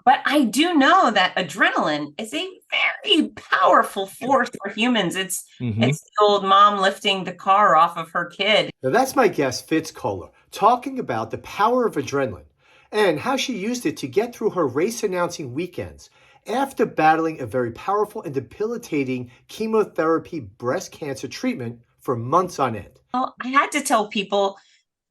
But I do know that adrenaline is a very powerful force for humans. It's Hmm. it's the old mom lifting the car off of her kid. Now, that's my guest, Fitz Koehler, talking about the power of adrenaline and how she used it to get through her race announcing weekends after battling a very powerful and debilitating chemotherapy breast cancer treatment for months on end. Well, I had to tell people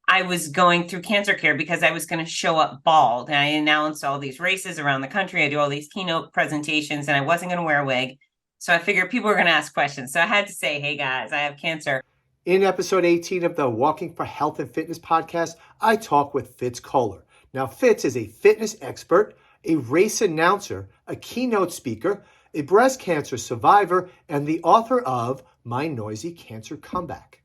I was going through cancer care because I was going to show up bald. And I announced all these races around the country. I do all these keynote presentations and I wasn't going to wear a wig. So I figured people were going to ask questions. So I had to say, hey guys, I have cancer. In episode 18 of the Walking for Health and Fitness podcast, I talk with Fitz Koehler. Now, Fitz is a fitness expert, a race announcer, a keynote speaker, a breast cancer survivor, and the author of My Noisy Cancer Comeback.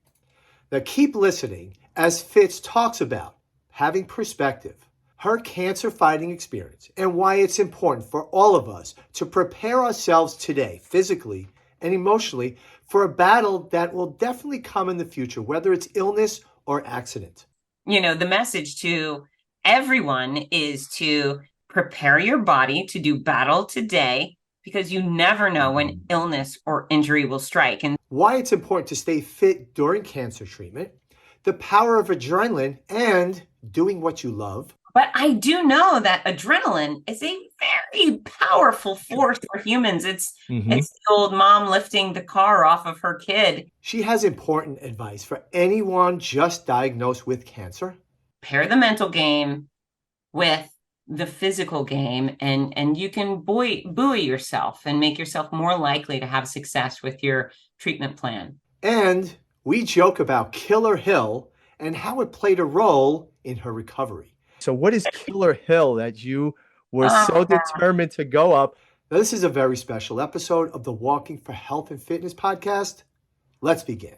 Now, keep listening as Fitz talks about having perspective, her cancer fighting experience, and why it's important for all of us to prepare ourselves today, physically and emotionally, for a battle that will definitely come in the future, whether it's illness or accident. The message to everyone is to prepare your body to do battle today because you never know when illness or injury will strike. And Why it's important to stay fit during cancer treatment, the power of adrenaline, and doing what you love. but I do know that adrenaline is a very powerful force for humans. It's Hmm. it's the old mom lifting the car off of her kid. She has important advice for anyone just diagnosed with cancer. Pair the mental game with the physical game, and you can buoy yourself and make yourself more likely to have success with your treatment plan. And we joke about Killer Hill and how it played a role in her recovery. So, what is Killer Hill that you were so Uh, determined to go up? Now, this is a very special episode of the Walking for Health and Fitness podcast. Let's begin.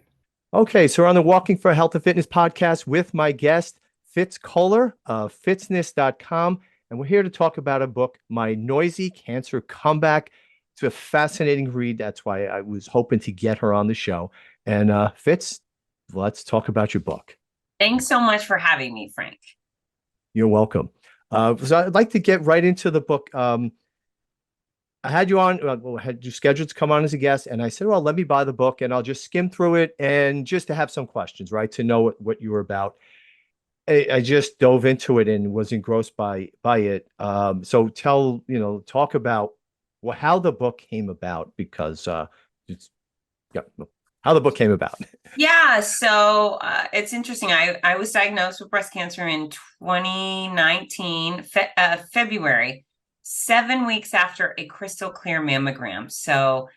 Okay, so we're on the Walking for Health and Fitness podcast with my guest, Fitz Koehler of fitzness.com. And we're here to talk about a book, My Noisy Cancer Comeback. It's a fascinating read. That's why I was hoping to get her on the show. And Fitz, let's talk about your book. Thanks so much for having me, Frank. You're welcome. So I'd like to get right into the book. I had you on, had you scheduled to come on as a guest, and I said, well, let me buy the book and I'll just skim through it and just to have some questions, right? To know what you were about. I just dove into it and was engrossed by it. So talk about how the book came about because it's yeah, how the book came about. Yeah, so it's interesting. I was diagnosed with breast cancer in 2019, February, 7 weeks after a crystal clear mammogram. So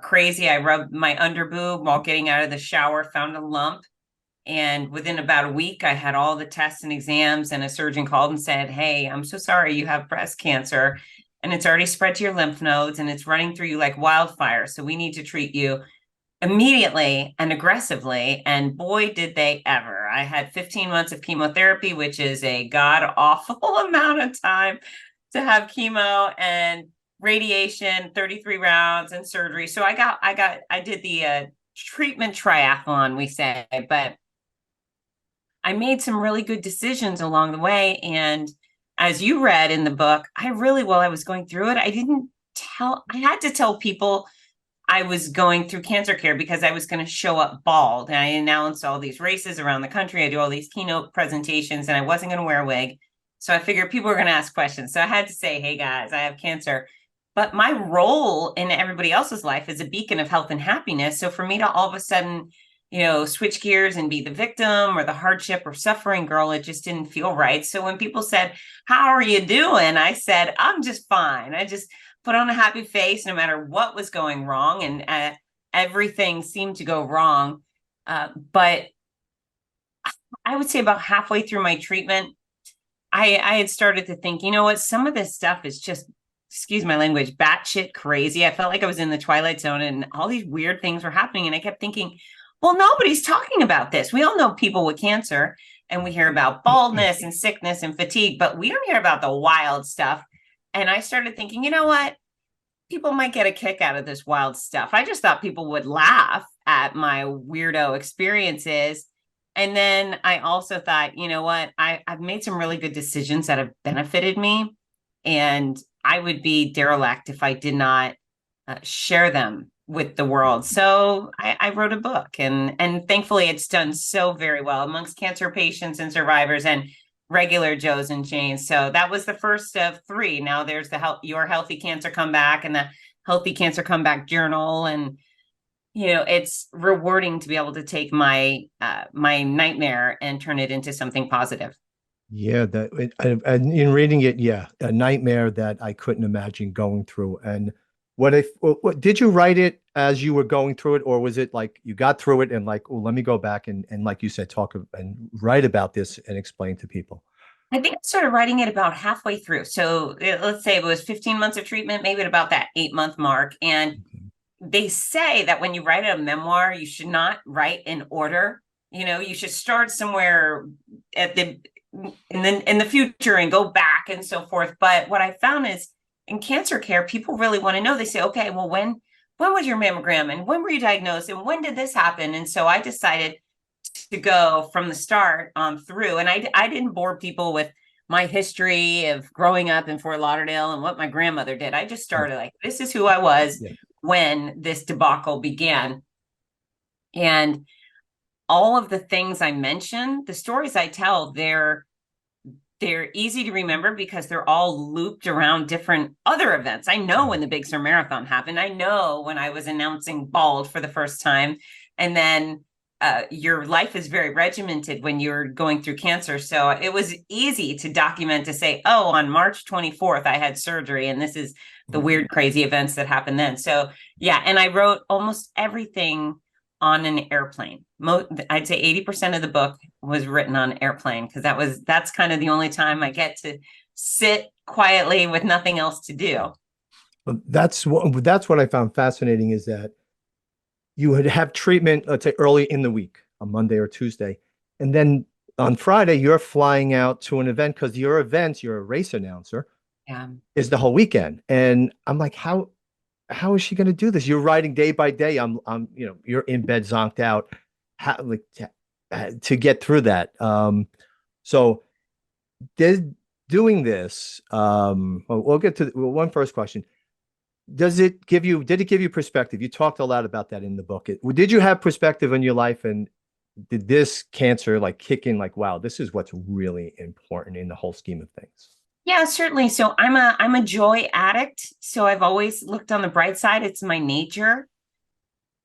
crazy. I rubbed my underboob while getting out of the shower, found a lump. And within about a week, I had all the tests and exams, and a surgeon called and said, hey, I'm so sorry you have breast cancer, and it's already spread to your lymph nodes, and it's running through you like wildfire. So we need to treat you immediately and aggressively. And boy, did they ever. I had 15 months of chemotherapy, which is a god awful amount of time to have chemo and radiation, 33 rounds and surgery. So I did the treatment triathlon, we say, but I made some really good decisions along the way. And as you read in the book, while I was going through it, I had to tell people I was going through cancer care because I was going to show up bald. And I announced all these races around the country. I do all these keynote presentations and I wasn't going to wear a wig. So I figured people were going to ask questions. So I had to say, hey guys, I have cancer. But my role in everybody else's life is a beacon of health and happiness. So for me to all of a sudden, switch gears and be the victim or the hardship or suffering girl, it just didn't feel right. So when people said, how are you doing? I said, I'm just fine. I just put on a happy face no matter what was going wrong. And everything seemed to go wrong. But I would say about halfway through my treatment, I had started to think, you know what, some of this stuff is just, excuse my language, batshit crazy. I felt like I was in the Twilight Zone and all these weird things were happening. And I kept thinking, well, nobody's talking about this. We all know people with cancer and we hear about baldness and sickness and fatigue, but we don't hear about the wild stuff. And I started thinking, you know what? People might get a kick out of this wild stuff. I just thought people would laugh at my weirdo experiences. And then I also thought, you know what? I've made some really good decisions that have benefited me. And I would be derelict if I did not share them with the world. So I wrote a book, and thankfully it's done so very well amongst cancer patients and survivors and regular Joes and Janes. So that was the first of three. Now there's the Your Healthy Cancer Comeback and the Healthy Cancer Comeback Journal. And it's rewarding to be able to take my my nightmare and turn it into something positive. Yeah, in reading it, yeah, a nightmare that I couldn't imagine going through. And what did you write it as you were going through it, or was it like you got through it and like, oh, let me go back and like you said, and write about this and explain to people? I think I started writing it about halfway through. So let's say it was 15 months of treatment, maybe at about that 8-month mark. And they say that when you write a memoir, you should not write in order. You should start somewhere at the in the future and go back and so forth. But what I found is in cancer care, people really want to know. They say, okay, well, when was your mammogram, and when were you diagnosed, and when did this happen? And so I decided to go from the start on through. And I didn't bore people with my history of growing up in Fort Lauderdale and what my grandmother did. I just started like, this is who I was when this debacle began. And all of the things I mentioned, the stories I tell, they're easy to remember because they're all looped around different other events. I know when the Big Sur Marathon happened. I know when I was announcing bald for the first time. And then your life is very regimented when you're going through cancer. So it was easy to document, to say, oh, on March 24th, I had surgery, and this is the weird, crazy events that happened then. So yeah, and I wrote almost everything on an airplane. I'd say 80% of the book was written on an airplane, because that's kind of the only time I get to sit quietly with nothing else to do. Well, that's what I found fascinating, is that you would have treatment, let's say early in the week, on Monday or Tuesday, and then on Friday you're flying out to an event, because your events, you're a race announcer, is the whole weekend. And I'm like, how is she going to do this? You're writing day by day. You're in bed zonked out. How, like, to get through that. So doing this, we'll get to one first question. Did it give you perspective? You talked a lot about that in the book. Did you have perspective in your life, and did this cancer like kick in, like, wow, this is what's really important in the whole scheme of things? Yeah, certainly. So I'm a joy addict. So I've always looked on the bright side. It's my nature.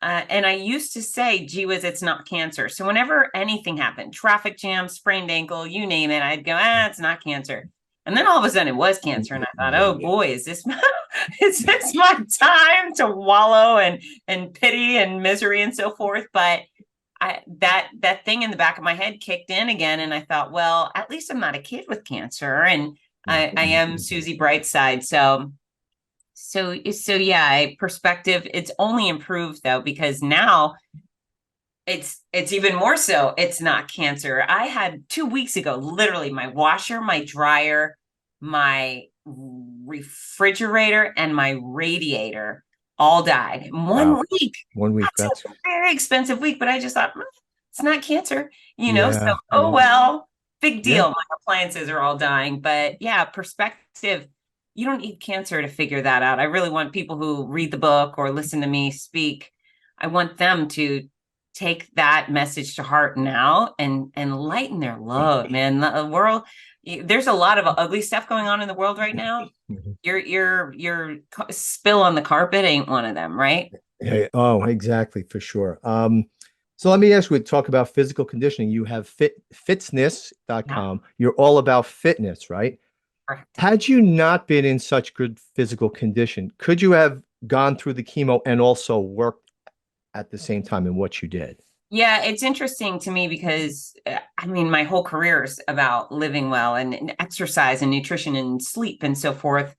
And I used to say, gee whiz, it's not cancer. So whenever anything happened, traffic jam, sprained ankle, you name it, I'd go, it's not cancer. And then all of a sudden it was cancer. And I thought, oh boy, is this my time to wallow and pity and misery and so forth? But that thing in the back of my head kicked in again. And I thought, well, at least I'm not a kid with cancer. And I am Susie Brightside. So yeah, perspective, it's only improved though, because now it's even more so. It's not cancer. I had 2 weeks ago, literally my washer, my dryer, my refrigerator, and my radiator all died in 1 week. 1 week. That's a very expensive week, but I just thought, it's not cancer, so, oh, well, big deal. Yeah. My appliances are all dying. But yeah, perspective, you don't need cancer to figure that out. I really want people who read the book or listen to me speak, I want them to take that message to heart now and lighten their load, man. The world, there's a lot of ugly stuff going on in the world right now. Your spill on the carpet ain't one of them, right? Yeah, oh, exactly, for sure. So let me ask you, talk about physical conditioning. You have fitsness.com. Yeah. You're all about fitness, right? Correct. Had you not been in such good physical condition, could you have gone through the chemo and also worked at the same time in what you did? Yeah, it's interesting to me because, my whole career is about living well and exercise and nutrition and sleep and so forth.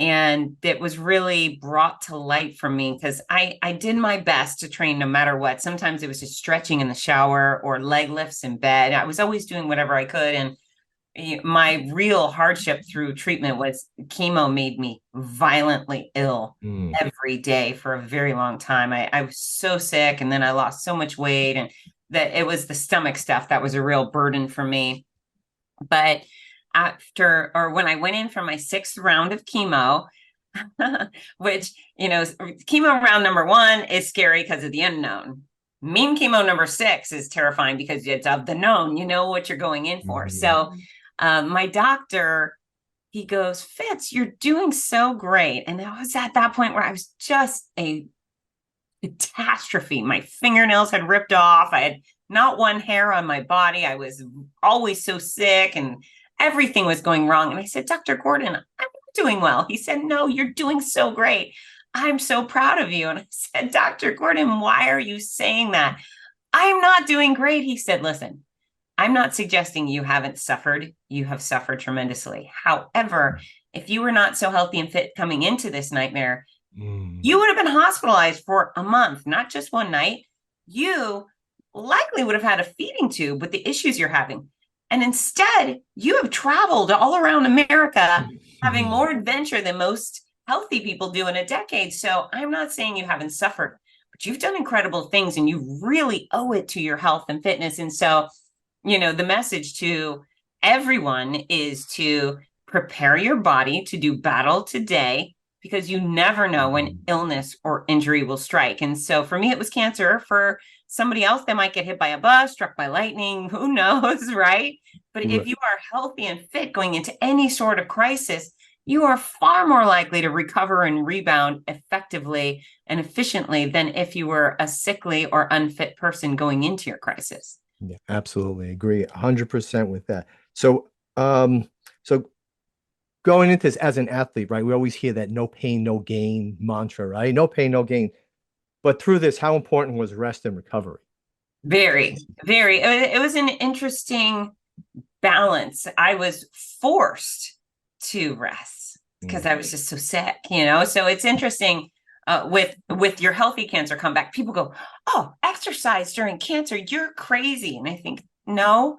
And it was really brought to light for me because I did my best to train no matter what. Sometimes it was just stretching in the shower or leg lifts in bed. I was always doing whatever I could. And my real hardship through treatment was chemo made me violently ill every day for a very long time. I was so sick, and then I lost so much weight, and that it was the stomach stuff that was a real burden for me. But after, or when I went in for my 6th round of chemo, which, chemo round number 1 is scary because of the unknown. Mean chemo number 6 is terrifying because it's of the known. You know what you're going in for. So my doctor, he goes, Fitz, you're doing so great. And I was at that point where I was just a catastrophe. My fingernails had ripped off. I had not one hair on my body. I was always so sick and everything was going wrong. And I said, Dr. Gordon, I'm not doing well. He said, no, you're doing so great. I'm so proud of you. And I said, Dr. Gordon, why are you saying that? I'm not doing great. He said, listen, I'm not suggesting you haven't suffered. You have suffered tremendously. However, if you were not so healthy and fit coming into this nightmare, you would have been hospitalized for a month, not just one night. You likely would have had a feeding tube with the issues you're having. And instead, you have traveled all around America, having more adventure than most healthy people do in a decade. So I'm not saying you haven't suffered, but you've done incredible things and you really owe it to your health and fitness. And so, the message to everyone is to prepare your body to do battle today, because you never know when illness or injury will strike. And so for me, it was cancer. For somebody else, they might get hit by a bus, struck by lightning, who knows, right? But if you are healthy and fit going into any sort of crisis, you are far more likely to recover and rebound effectively and efficiently than if you were a sickly or unfit person going into your crisis. Yeah, absolutely agree 100% with that. So, so going into this as an athlete, right? We always hear that no pain, no gain mantra, right? No pain, no gain. But through this, how important was rest and recovery? Very, very. It was an interesting balance. I was forced to rest because I was just so sick, So it's interesting. With your healthy cancer comeback, people go, oh, exercise during cancer, you're crazy. And I think, no,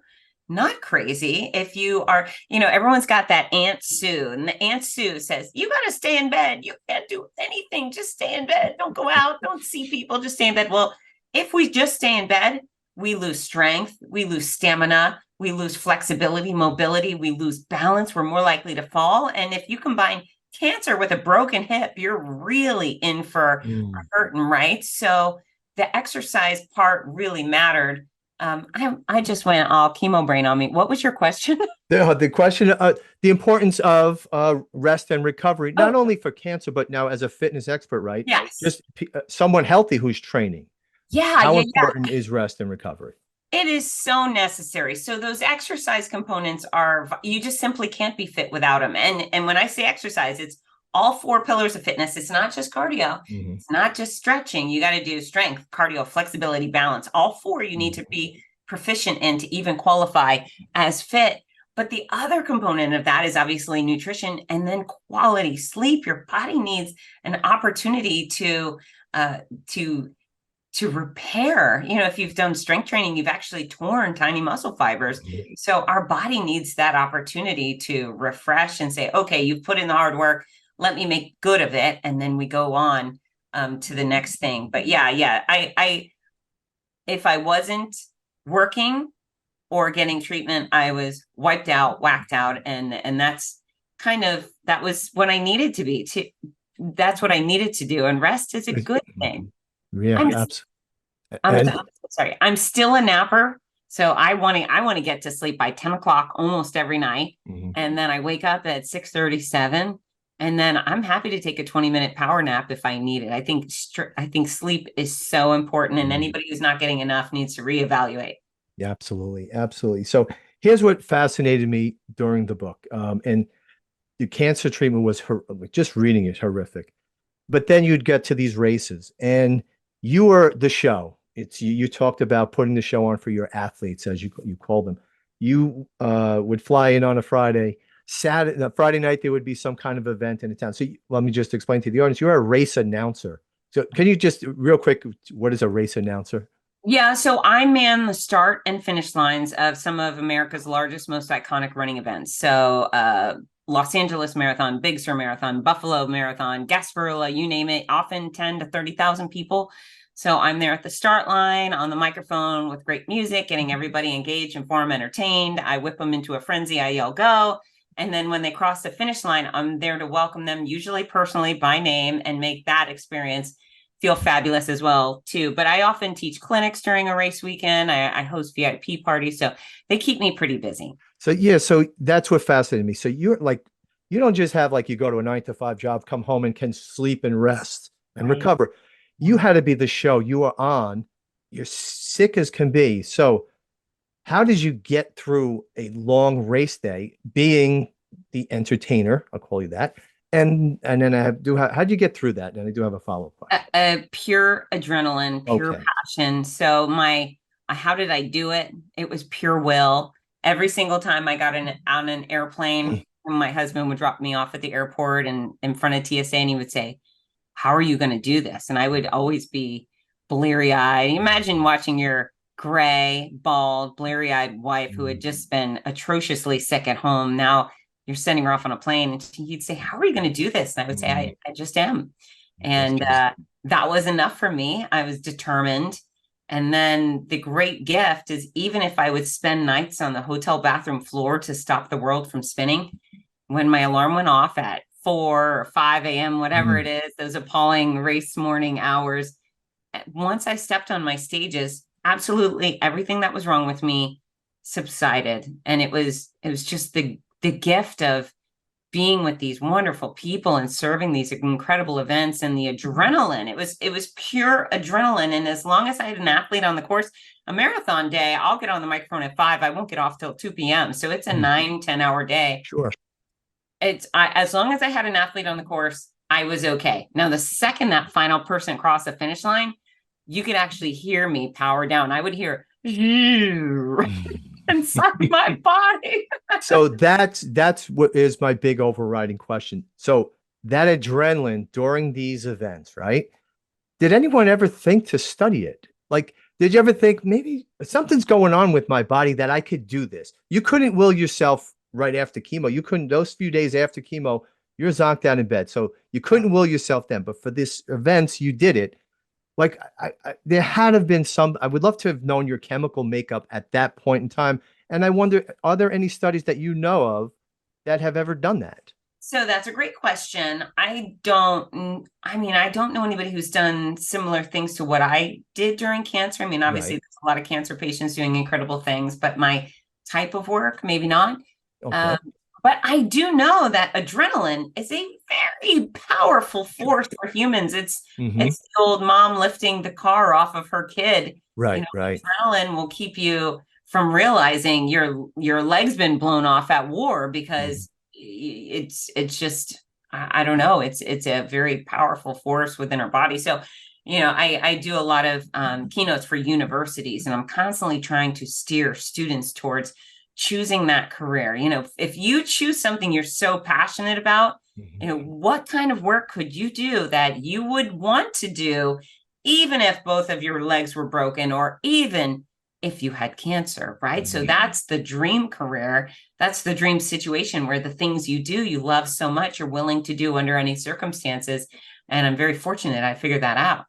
not crazy. If you are, everyone's got that Aunt Sue, and the Aunt Sue says, you got to stay in bed. You can't do anything. Just stay in bed. Don't go out. Don't see people. Just stay in bed. Well, if we just stay in bed, we lose strength. We lose stamina. We lose flexibility, mobility. We lose balance. We're more likely to fall. And if you combine cancer with a broken hip, you're really in for hurting, right? So the exercise part really mattered. I just went all chemo brain on me. What was your question? The question, the importance of rest and recovery, not only for cancer, but now as a fitness expert, right? Yes. Just someone healthy who's training. Yeah. How important is rest and recovery? It is so necessary. So those exercise components you just simply can't be fit without them. And when I say exercise, it's all 4 pillars of fitness. It's not just cardio. It's not just stretching. You got to do strength, cardio, flexibility, balance. All 4 you need to be proficient in to even qualify as fit. But the other component of that is obviously nutrition and then quality sleep. Your body needs an opportunity to repair. If you've done strength training, you've actually torn tiny muscle fibers. So our body needs that opportunity to refresh and say, okay, you've put in the hard work. Let me make good of it. And then we go on to the next thing. But yeah. I if I wasn't working or getting treatment, I was wiped out, whacked out. And that's that was what I needed to be. That's what I needed to do. And rest is a good thing. Yeah, absolutely. I'm still a napper. So I want to get to sleep by 10 o'clock almost every night. And then I wake up at 6:37. And then I'm happy to take a 20-minute power nap if I need it. I think sleep is so important, and anybody who's not getting enough needs to reevaluate. Yeah, absolutely. Absolutely. So here's what fascinated me during the book. And the cancer treatment was just reading it horrific. But then you'd get to these races and you were the show. You talked about putting the show on for your athletes, as you call them. You would fly in on a Friday. Friday night, there would be some kind of event in a town. So let me just explain to the audience, you're a race announcer. So can you just real quick, what is a race announcer? Yeah, so I man the start and finish lines of some of America's largest, most iconic running events. So Los Angeles Marathon, Big Sur Marathon, Buffalo Marathon, Gasparilla, you name it, often 10 to 30,000 people. So I'm there at the start line on the microphone with great music, getting everybody engaged, informed, entertained. I whip them into a frenzy. I yell, go. And then when they cross the finish line, I'm there to welcome them, usually personally by name, and make that experience feel fabulous as well, too. But I often teach clinics during a race weekend. I host VIP parties. So they keep me pretty busy. So yeah, so that's what fascinated me. So you're like, you don't just have like you go to a 9 to 5 job, come home and can sleep and rest and Right. recover. You had to be the show you are on. You're sick as can be. So how did you get through a long race day being the entertainer? I'll call you that. And then how did you get through that? And I do have a follow-up question. Pure adrenaline, pure Okay. passion. So how did I do it? It was pure will. Every single time I got on an airplane, my husband would drop me off at the airport and in front of TSA, and he would say, "How are you going to do this?" And I would always be bleary-eyed. Imagine watching your gray, bald, bleary-eyed wife who had just been atrociously sick at home. Now you're sending her off on a plane, and he'd say, "How are you going to do this?" And I would say, I just am. And that was enough for me. I was determined. And then the great gift is, even if I would spend nights on the hotel bathroom floor to stop the world from spinning, when my alarm went off at 4 or 5 a.m., whatever it is, those appalling race morning hours, once I stepped on my stages, absolutely everything that was wrong with me subsided. And it was just the gift of being with these wonderful people and serving these incredible events, and the adrenaline. It was pure adrenaline. And as long as I had an athlete on the course, a marathon day, I'll get on the microphone at 5. I won't get off till 2 p.m. So it's a 9-10 hour day. Sure. As long as I had an athlete on the course, I was okay. Now, the second that final person crossed the finish line, you could actually hear me power down. I would hear inside my body. So that's what is my big overriding question. So that adrenaline during these events, right? Did anyone ever think to study it? Like, did you ever think maybe something's going on with my body that I could do this? You couldn't will yourself right after chemo. You couldn't, those few days after chemo, you're zonked down in bed. So you couldn't will yourself then. But for this events, you did it. Like there had to have been some, I would love to have known your chemical makeup at that point in time. And I wonder, are there any studies that you know of that have ever done that? So that's a great question. I don't know anybody who's done similar things to what I did during cancer. I mean, obviously, Right. there's a lot of cancer patients doing incredible things, but my type of work, maybe not. Okay. But I do know that adrenaline is a very powerful force for humans. It's Mhm. the old mom lifting the car off of her kid. Right, right. Adrenaline will keep you from realizing your leg's been blown off at war, because it's just, I don't know, it's a very powerful force within our body. So I do a lot of keynotes for universities, and I'm constantly trying to steer students towards choosing that career. If you choose something you're so passionate about, what kind of work could you do that you would want to do, even if both of your legs were broken, or even if you had cancer, right? So that's the dream career. That's the dream situation, where the things you do, you love so much, you're willing to do under any circumstances. And I'm very fortunate I figured that out.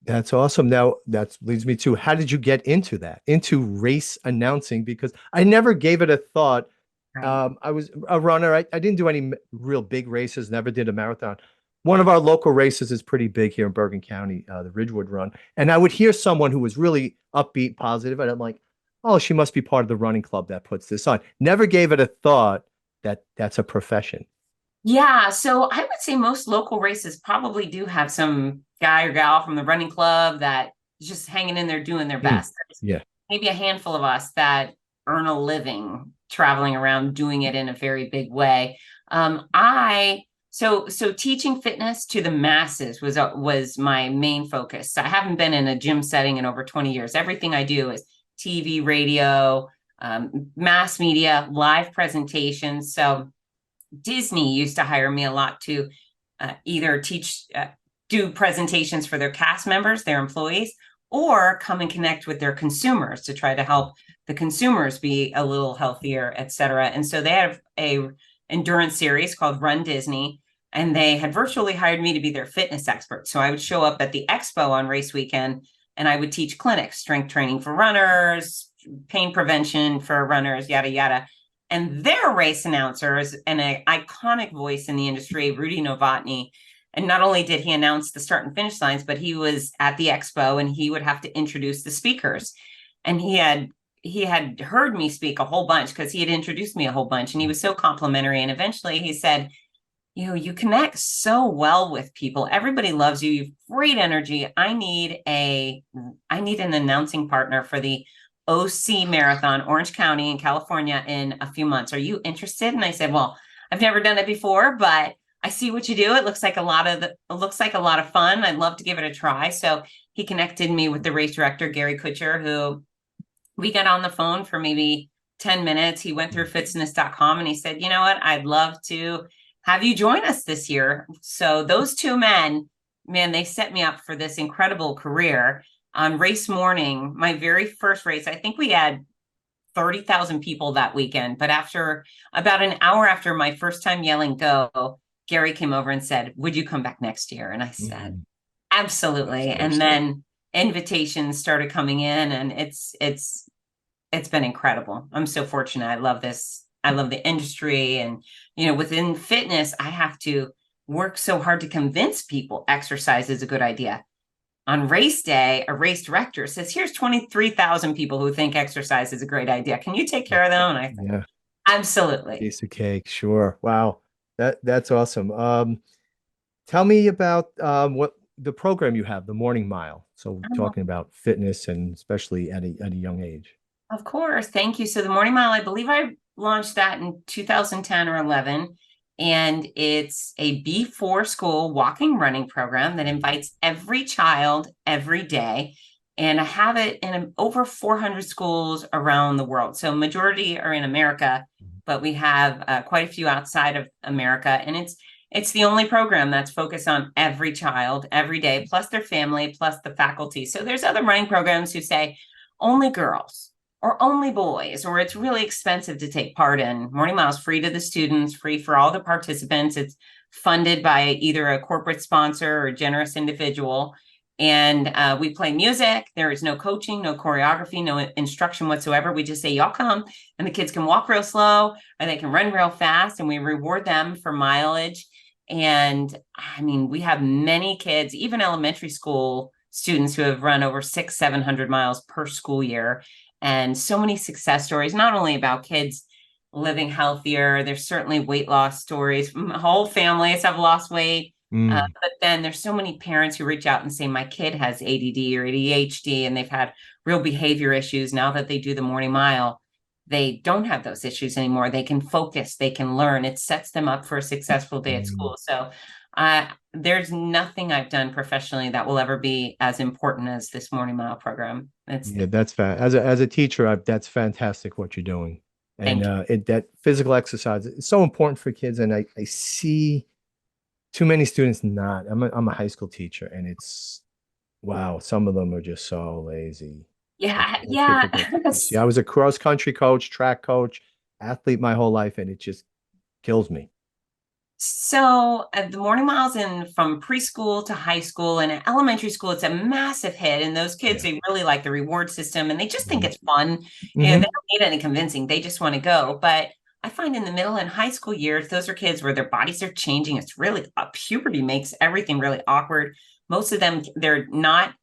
That's awesome. Now that leads me to, how did you get into that, into race announcing? Because I never gave it a thought. Right. I was a runner. I didn't do any real big races, never did a marathon. One of our local races is pretty big here in Bergen County, the Ridgewood Run. And I would hear someone who was really upbeat, positive, and I'm like, oh, she must be part of the running club that puts this on. Never gave it a thought that that's a profession. Yeah, so I would say most local races probably do have some guy or gal from the running club that is just hanging in there doing their best. Yeah. Maybe a handful of us that earn a living traveling around doing it in a very big way. So teaching fitness to the masses was my main focus. I haven't been in a gym setting in over 20 years. Everything I do is TV, radio, mass media, live presentations. So Disney used to hire me a lot to either do presentations for their cast members, their employees, or come and connect with their consumers to try to help the consumers be a little healthier, et cetera. And so they have a endurance series called Run Disney. and they had virtually hired me to be their fitness expert. So I would show up at the expo on race weekend and I would teach clinics, strength training for runners, pain prevention for runners, yada, yada. And their race announcer is an iconic voice in the industry, Rudy Novotny. And not only did he announce the start and finish lines, but he was at the expo and he would have to introduce the speakers. And he had heard me speak a whole bunch because he had introduced me a whole bunch, and he was so complimentary. And eventually he said, you connect so well with people. Everybody loves you. You've great energy. I need an announcing partner for the OC Marathon, Orange County in California in a few months. Are you interested? And I said, well, I've never done it before, but I see what you do. It looks like a lot of fun. I'd love to give it a try. So he connected me with the race director, Gary Kutcher, who we got on the phone for maybe 10 minutes. He went through fitzness.com and he said, you know what? I'd love to have you join us this year. So those two men, man, they set me up for this incredible career. On race morning, my very first race, I think we had 30,000 people that weekend. But after about an hour after my first time yelling go, Gary came over and said, would you come back next year? And I said, absolutely. And then invitations started coming in, and it's been incredible. I'm so fortunate. I love this. I love the industry. And, within fitness, I have to work so hard to convince people exercise is a good idea. On race day, a race director says, here's 23,000 people who think exercise is a great idea. Can you take care of them? And I think, absolutely. Piece of cake. Sure. Wow. That's awesome. Tell me about what the program you have, the Morning Mile. So talking about fitness and especially at a young age. Of course. Thank you. So the Morning Mile, I believe I launched that in 2010 or 11. And it's a before school walking running program that invites every child every day. And I have it in over 400 schools around the world. So majority are in America, but we have quite a few outside of America. And it's the only program that's focused on every child every day, plus their family, plus the faculty. So there's other running programs who say only girls or only boys, or it's really expensive to take part in. Morning Mile is free to the students, free for all the participants. It's funded by either a corporate sponsor or a generous individual. And we play music. There is no coaching, no choreography, no instruction whatsoever. We just say, y'all come, and the kids can walk real slow or they can run real fast, and we reward them for mileage. And I mean, we have many kids, even elementary school students, who have run over 600-700 miles per school year. And so many success stories, not only about kids living healthier. There's certainly weight loss stories. Whole families have lost weight. But then there's so many parents who reach out and say, my kid has ADD or ADHD, and they've had real behavior issues. Now that they do the Morning Mile, they don't have those issues anymore. They can focus, they can learn. It sets them up for a successful day at school. So there's nothing I've done professionally that will ever be as important as this Morning Mile program. That's as a teacher, that's fantastic what you're doing. And that physical exercise is so important for kids. And I see too many students not. I'm a high school teacher, and it's wow, some of them are just so lazy. Yeah. I was a cross country coach, track coach, athlete my whole life, and it just kills me. So the Morning Mile's in from preschool to high school, and at elementary school, it's a massive hit. And those kids, they really like the reward system, and they just think it's fun. They don't need any convincing. They just want to go. But I find in the middle and high school years, those are kids where their bodies are changing. It's really puberty makes everything really awkward. Most of them, they're not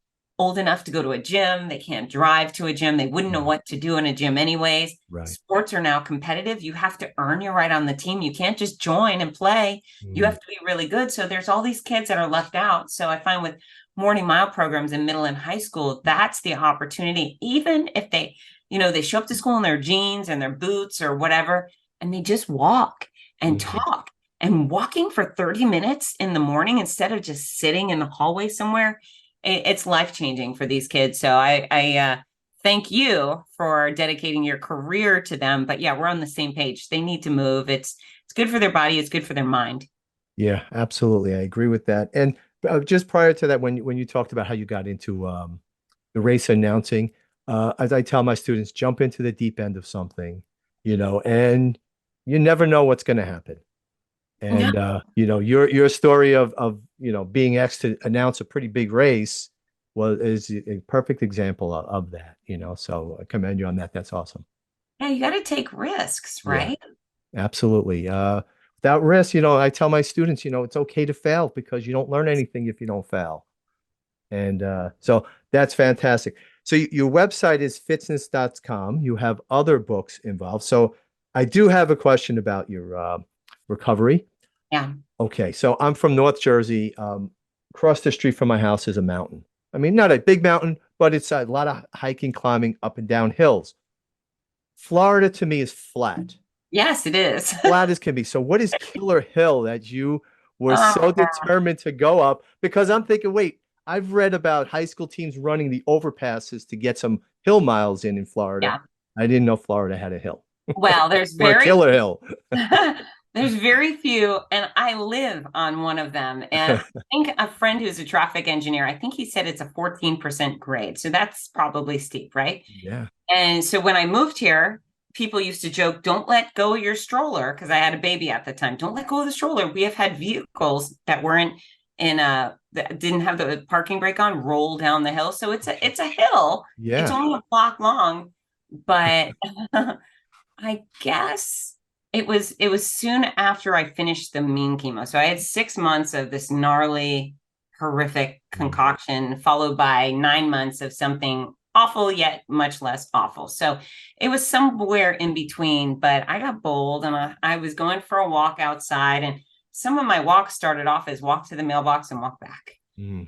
old enough to go to a gym. They can't drive to a gym. They wouldn't know what to do in a gym anyways. Right. Sports are now competitive. You have to earn your right on the team. You can't just join and play. You have to be really good. So there's all these kids that are left out. So I find with Morning Mile programs in middle and high school, that's the opportunity. Even if they, they show up to school in their jeans and their boots or whatever, and they just walk and talk. And walking for 30 minutes in the morning instead of just sitting in the hallway somewhere, it's life-changing for these kids. So I thank you for dedicating your career to them. But yeah, we're on the same page. They need to move. It's good for their body. It's good for their mind. Yeah, absolutely. I agree with that. And just prior to that, when you talked about how you got into the race announcing, as I tell my students, jump into the deep end of something, and you never know what's going to happen. And your story of being asked to announce a pretty big race is a perfect example of that. So I commend you on that. That's awesome. Yeah, you got to take risks, Yeah, right? absolutely. Without risk, I tell my students, it's okay to fail because you don't learn anything if you don't fail. And so that's fantastic. So your website is fitness.com. You have other books involved. So I do have a question about your recovery. Yeah. Okay, so I'm from North Jersey. Across the street from my house is a mountain. I mean, not a big mountain, but it's a lot of hiking, climbing up and down hills. Florida to me is flat, Yes, it is. flat as can be. So what is Killer Hill that you were Oh, so determined to go up? Because I'm thinking, wait, I've read about high school teams running the overpasses to get some hill miles in Florida. yeah. I didn't know Florida had a hill Well, there's or a very Killer Hill. there's very few, and I live on one of them. And I think a friend who's a traffic engineer, I think he said it's a 14% grade. So that's probably steep, right? Yeah. And so when I moved here, people used to joke, don't let go of your stroller, because I had a baby at the time. Don't let go of the stroller. We have had vehicles that weren't that didn't have the parking brake on roll down the hill. So it's a hill. Yeah. It's only a block long, but I guess it was soon after I finished the mean chemo. So I had 6 months of this gnarly, horrific concoction, followed by 9 months of something awful yet much less awful. So it was somewhere in between, but I got bold and I was going for a walk outside, and some of my walks started off as walk to the mailbox and walk back. Mm.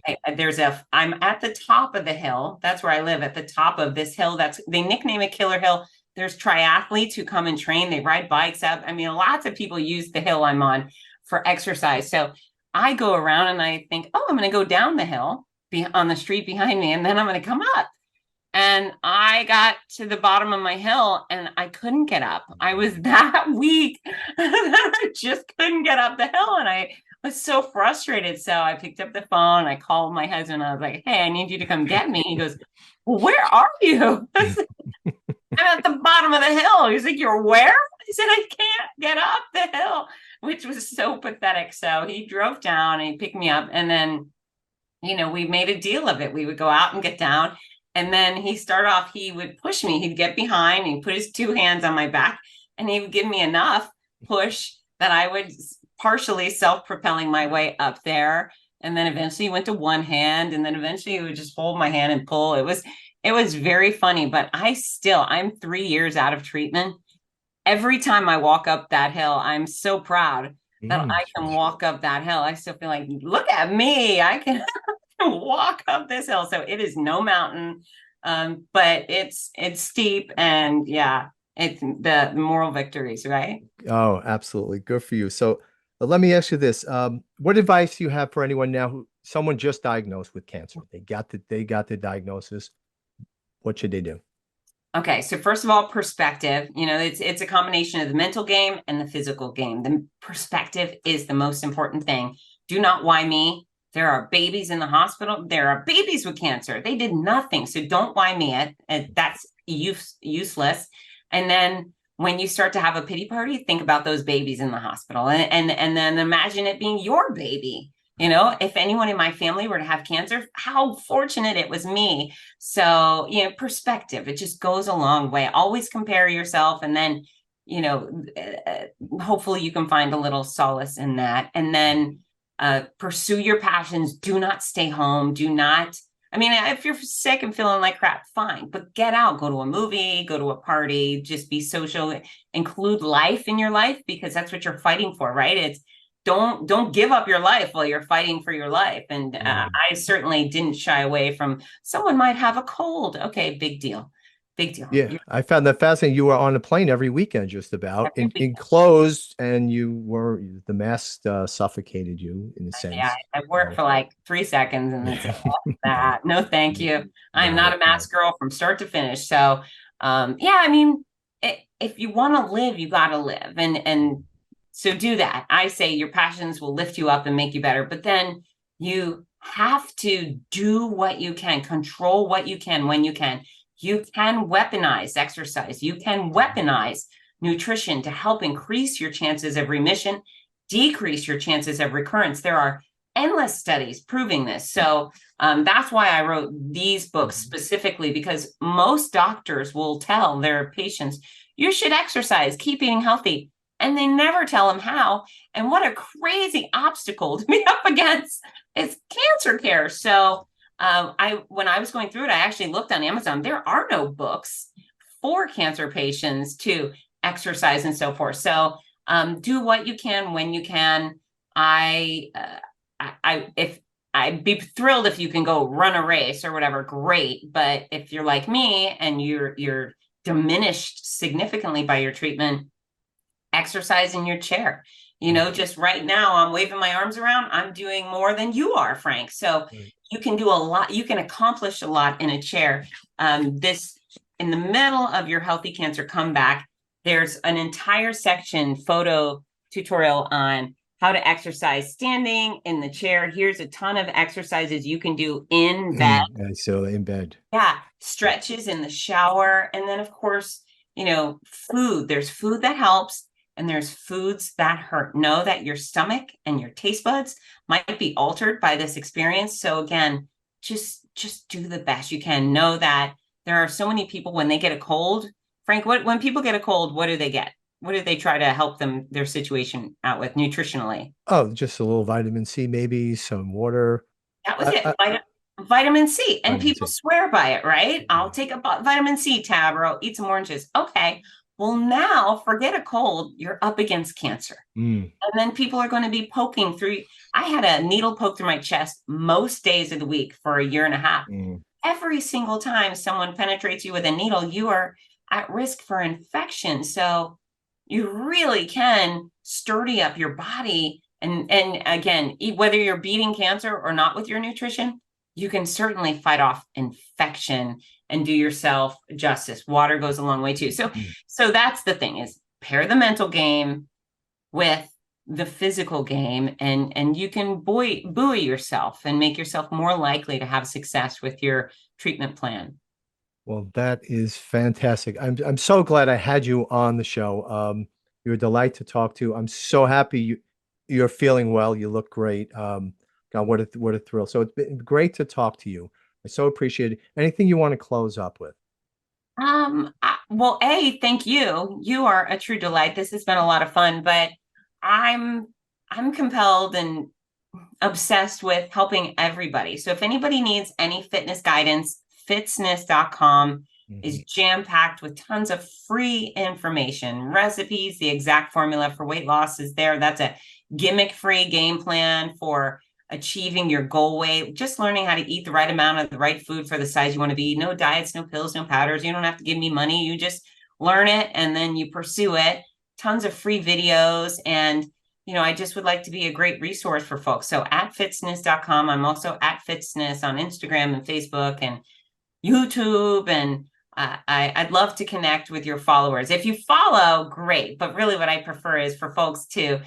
I'm at the top of the hill. That's where I live, at the top of this hill. They nickname it Killer Hill. There's triathletes who come and train. They ride bikes up. I mean, lots of people use the hill I'm on for exercise. So I go around and I think, oh, I'm going to go down the hill on the street behind me, and then I'm going to come up. And I got to the bottom of my hill and I couldn't get up. I was that weak that I just couldn't get up the hill. And I was so frustrated. So I picked up the phone. I called my husband. I was like, hey, I need you to come get me. He goes, well, where are you? I said, I'm at the bottom of the hill. He's like, you're where? I said, I can't get up the hill, which was so pathetic. So he drove down and he picked me up. And then, we made a deal of it. We would go out and get down. And then he would push me. He'd get behind, he'd put his two hands on my back, and he would give me enough push that I would partially self-propelling my way up there. And then eventually he went to one hand, and then eventually he would just hold my hand and pull. It was very funny, but I'm 3 years out of treatment. Every time I walk up that hill, I'm so proud that I can walk up that hill. I still feel like, look at me, I can walk up this hill. So it is no mountain, but it's steep, and yeah, it's the moral victories, right? Oh, absolutely. Good for you. So let me ask you this. What advice do you have for anyone now someone just diagnosed with cancer? They got the diagnosis. What should they do? Okay, so first of all, perspective. It's a combination of the mental game and the physical game. The perspective is the most important thing. Do not why me. There are babies in the hospital. There are babies with cancer. They did nothing. So don't why me. That's useless. And then when you start to have a pity party, think about those babies in the hospital, and then imagine it being your baby. If anyone in my family were to have cancer, how fortunate it was me. So, perspective, it just goes a long way. Always compare yourself, and then, hopefully you can find a little solace in that. And then pursue your passions. Do not stay home. If you're sick and feeling like crap, fine, but get out, go to a movie, go to a party, just be social, include life in your life, because that's what you're fighting for, right? It's don't give up your life while you're fighting for your life. And I certainly didn't shy away from, someone might have a cold. Okay, big deal. Yeah, I found that fascinating. You were on a plane every weekend, just about enclosed, and the mask suffocated you in a sense. Yeah, I worked for like 3 seconds, and it's like, that. No, thank you. I'm not a mask girl from start to finish. So, if you want to live, you got to live, and so do that. I say your passions will lift you up and make you better, but then you have to do what you can, control what you can when you can. You can weaponize exercise. You can weaponize nutrition to help increase your chances of remission. decrease your chances of recurrence. There are endless studies proving this. So that's why I wrote these books specifically, because most doctors will tell their patients, you should exercise, keep eating healthy. And they never tell them how. And what a crazy obstacle to be up against is cancer care. So when I was going through it, I actually looked on Amazon. There are no books for cancer patients to exercise and so forth. So do what you can when you can. If I'd be thrilled if you can go run a race or whatever, great. But if you're like me and you're diminished significantly by your treatment, exercise in your chair. Just right now, I'm waving my arms around. I'm doing more than you are, Frank. So you can do a lot. You can accomplish a lot in a chair. This in the middle of your Healthy Cancer Comeback, there's an entire section photo tutorial on how to exercise standing in the chair. Here's a ton of exercises you can do in bed. So in bed. Yeah, stretches in the shower. And then, of course, food. There's food that helps and there's foods that hurt. Know that your stomach and your taste buds might be altered by this experience. So again, just do the best you can. Know that there are so many people when they get a cold. Frank, when people get a cold, what do they get? What do they try to help their situation out with nutritionally? Oh, just a little vitamin C, maybe some water. That was it. Vitamin C. And people swear by it, right? I'll take a vitamin C tab or I'll eat some oranges. Okay. Well, now forget a cold. You're up against cancer. And then people are going to be poking through. I had a needle poke through my chest most days of the week for a year and a half. Every single time someone penetrates you with a needle, you are at risk for infection. So you really can sturdy up your body. And again, whether you're beating cancer or not with your nutrition, you can certainly fight off infection and do yourself justice. Water goes a long way too. So that's the thing, is pair the mental game with the physical game, and you can buoy yourself and make yourself more likely to have success with your treatment plan. Well, that is fantastic. I'm so glad I had you on the show. You're a delight to talk to. I'm so happy you're feeling well. You look great. God, what a thrill. So it's been great to talk to you. I so appreciate it. Anything you want to close up with? Well, thank you. You are a true delight. This has been a lot of fun, but I'm compelled and obsessed with helping everybody. So if anybody needs any fitness guidance, fitzness.com is jam-packed with tons of free information, recipes, the exact formula for weight loss is there. That's a gimmick-free game plan for achieving your goal weight, just learning how to eat the right amount of the right food for the size you want to be. No diets, no pills, no powders. You don't have to give me money. You just learn it and then you pursue it. Tons of free videos. And, I just would like to be a great resource for folks. So at fitzness.com, I'm also at Fitzness on Instagram and Facebook and YouTube. And I'd love to connect with your followers. If you follow, great. But really what I prefer is for folks to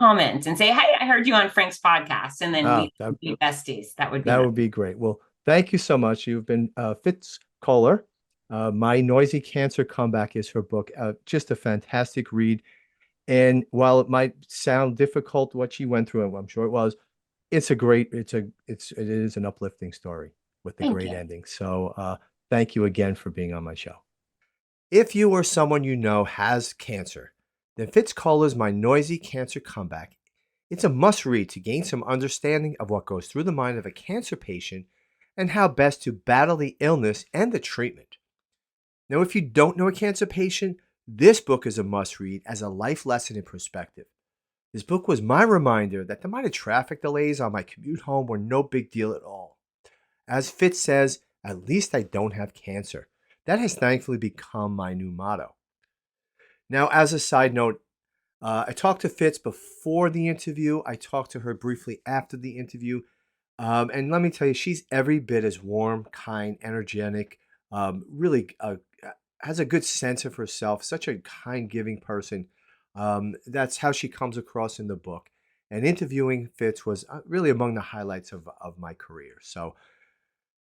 comment and say, hey, I heard you on Frank's podcast. And then we can be besties. That would be would be great. Well, thank you so much. You've been Fitz Koehler. My Noisy Cancer Comeback is her book. Just a fantastic read. And while it might sound difficult what she went through, and I'm sure it was, it is an uplifting story with a great ending. So thank you again for being on my show. If you or someone you know has cancer, then Fitz Koehler's My Noisy Cancer Comeback. It's a must-read to gain some understanding of what goes through the mind of a cancer patient and how best to battle the illness and the treatment. Now, if you don't know a cancer patient, this book is a must-read as a life lesson in perspective. This book was my reminder that the minor traffic delays on my commute home were no big deal at all. As Fitz says, at least I don't have cancer. That has thankfully become my new motto. Now, as a side note, I talked to Fitz before the interview. I talked to her briefly after the interview. And let me tell you, she's every bit as warm, kind, energetic, really has a good sense of herself, such a kind, giving person. That's how she comes across in the book. And interviewing Fitz was really among the highlights of my career. So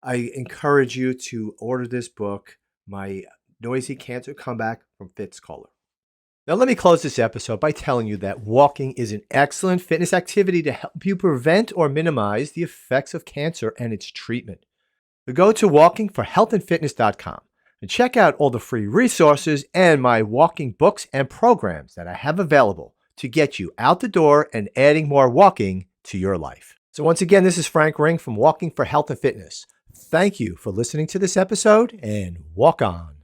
I encourage you to order this book, My Noisy Cancer Comeback from Fitz Koehler. Now, let me close this episode by telling you that walking is an excellent fitness activity to help you prevent or minimize the effects of cancer and its treatment. Go to walkingforhealthandfitness.com and check out all the free resources and my walking books and programs that I have available to get you out the door and adding more walking to your life. So once again, this is Frank Ring from Walking for Health and Fitness. Thank you for listening to this episode, and walk on.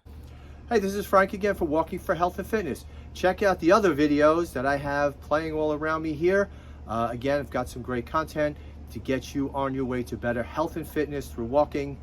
Hey, this is Frank again for Walking for Health and Fitness. Check out the other videos that I have playing all around me here. Again, I've got some great content to get you on your way to better health and fitness through walking.